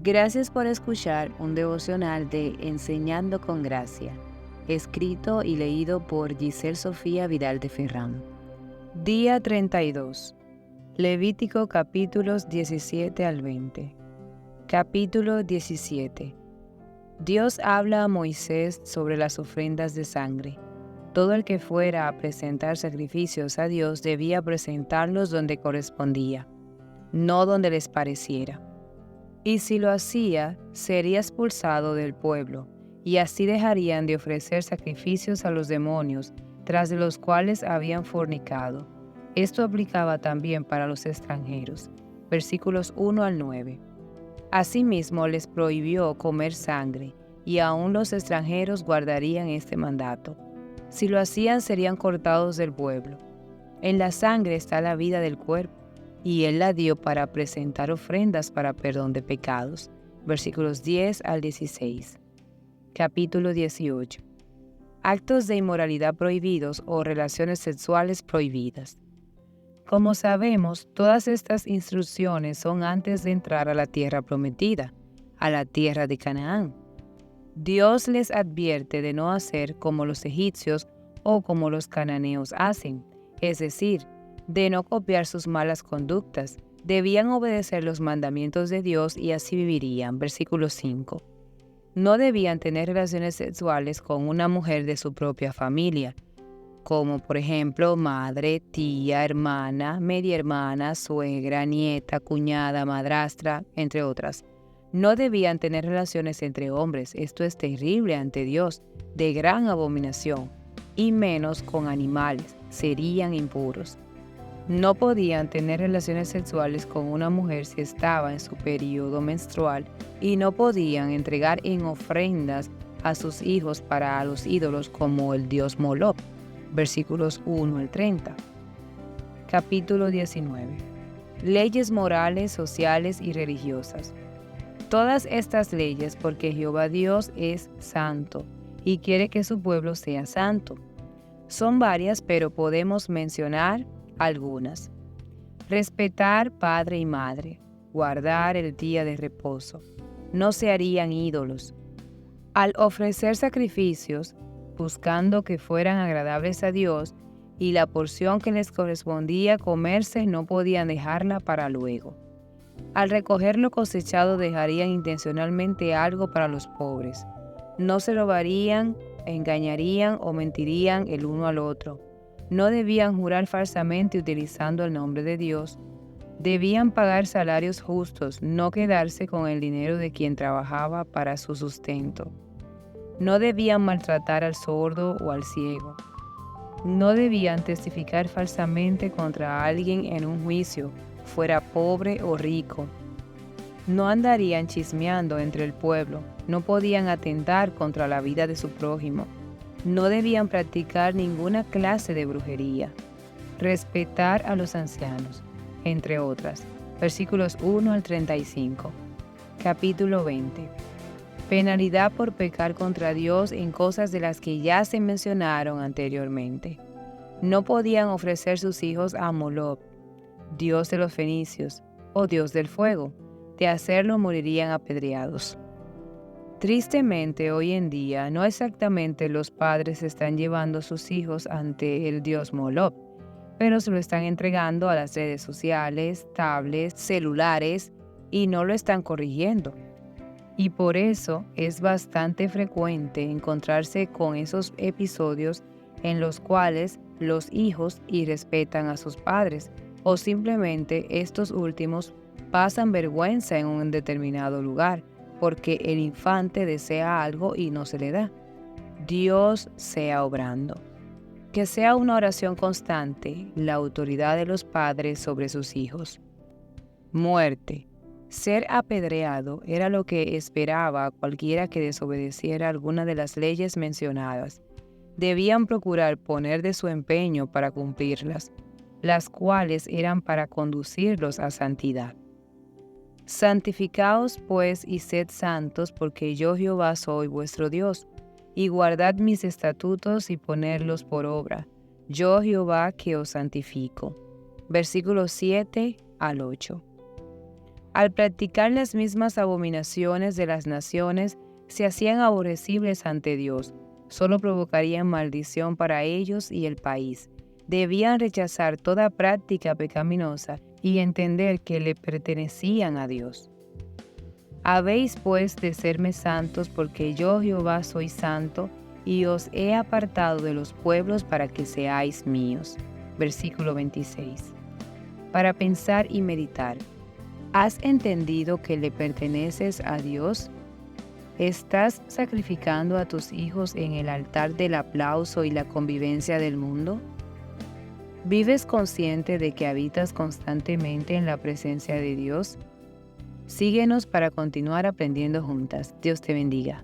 Gracias por escuchar un devocional de Enseñando con Gracia, escrito y leído por Giselle Sofía Vidal de Ferrán. Día 32. Levítico capítulos 17 al 20. Capítulo 17. Dios habla a Moisés sobre las ofrendas de sangre. Todo el que fuera a presentar sacrificios a Dios debía presentarlos donde correspondía, no donde les pareciera. Y si lo hacía, sería expulsado del pueblo, y así dejarían de ofrecer sacrificios a los demonios, tras de los cuales habían fornicado. Esto aplicaba también para los extranjeros. Versículos 1 al 9. Asimismo les prohibió comer sangre, y aún los extranjeros guardarían este mandato. Si lo hacían, serían cortados del pueblo. En la sangre está la vida del cuerpo, y Él la dio para presentar ofrendas para perdón de pecados. Versículos 10 al 16. Capítulo 18. Actos de inmoralidad prohibidos o relaciones sexuales prohibidas. Como sabemos, todas estas instrucciones son antes de entrar a la tierra prometida, a la tierra de Canaán. Dios les advierte de no hacer como los egipcios o como los cananeos hacen, es decir, de no copiar sus malas conductas. Debían obedecer los mandamientos de Dios y así vivirían. Versículo 5. No debían tener relaciones sexuales con una mujer de su propia familia, como por ejemplo madre, tía, hermana, media hermana, suegra, nieta, cuñada, madrastra, entre otras. No debían tener relaciones entre hombres, esto es terrible ante Dios, de gran abominación, y menos con animales, serían impuros. No podían tener relaciones sexuales con una mujer si estaba en su periodo menstrual y no podían entregar en ofrendas a sus hijos para los ídolos como el dios Moloch. Versículos 1 al 30. Capítulo 19. Leyes morales, sociales y religiosas. Todas estas leyes porque Jehová Dios es santo y quiere que su pueblo sea santo. Son varias, pero podemos mencionar algunas. Respetar padre y madre, guardar el día de reposo, no se harían ídolos. Al ofrecer sacrificios, buscando que fueran agradables a Dios, y la porción que les correspondía comerse no podían dejarla para luego. Al recoger lo cosechado dejarían intencionalmente algo para los pobres. No se robarían, engañarían o mentirían el uno al otro. No debían jurar falsamente utilizando el nombre de Dios. Debían pagar salarios justos, no quedarse con el dinero de quien trabajaba para su sustento. No debían maltratar al sordo o al ciego. No debían testificar falsamente contra alguien en un juicio, fuera pobre o rico. No andarían chismeando entre el pueblo. No podían atentar contra la vida de su prójimo. No debían practicar ninguna clase de brujería. Respetar a los ancianos, entre otras. Versículos 1 al 35. Capítulo 20. Penalidad por pecar contra Dios en cosas de las que ya se mencionaron anteriormente. No podían ofrecer sus hijos a Moloch, dios de los fenicios, o dios del fuego. De hacerlo morirían apedreados. Tristemente, hoy en día, no exactamente los padres están llevando a sus hijos ante el dios Moloch, pero se lo están entregando a las redes sociales, tablets, celulares, y no lo están corrigiendo. Y por eso es bastante frecuente encontrarse con esos episodios en los cuales los hijos irrespetan a sus padres, o simplemente estos últimos pasan vergüenza en un determinado lugar, porque el infante desea algo y no se le da. Dios sea obrando. Que sea una oración constante la autoridad de los padres sobre sus hijos. Muerte. Ser apedreado era lo que esperaba a cualquiera que desobedeciera alguna de las leyes mencionadas. Debían procurar poner de su empeño para cumplirlas, las cuales eran para conducirlos a santidad. Santificaos pues y sed santos, porque yo Jehová soy vuestro Dios, y guardad mis estatutos y ponedlos por obra, yo Jehová que os santifico. Versículos 7 al 8. Al practicar las mismas abominaciones de las naciones, se hacían aborrecibles ante Dios. Solo provocarían maldición para ellos y el país. Debían rechazar toda práctica pecaminosa y entender que le pertenecían a Dios. Habéis pues de serme santos, porque yo Jehová soy santo, y os he apartado de los pueblos para que seáis míos. Versículo 26. Para pensar y meditar. ¿Has entendido que le perteneces a Dios? ¿Estás sacrificando a tus hijos en el altar del aplauso y la convivencia del mundo? ¿Vives consciente de que habitas constantemente en la presencia de Dios? Síguenos para continuar aprendiendo juntas. Dios te bendiga.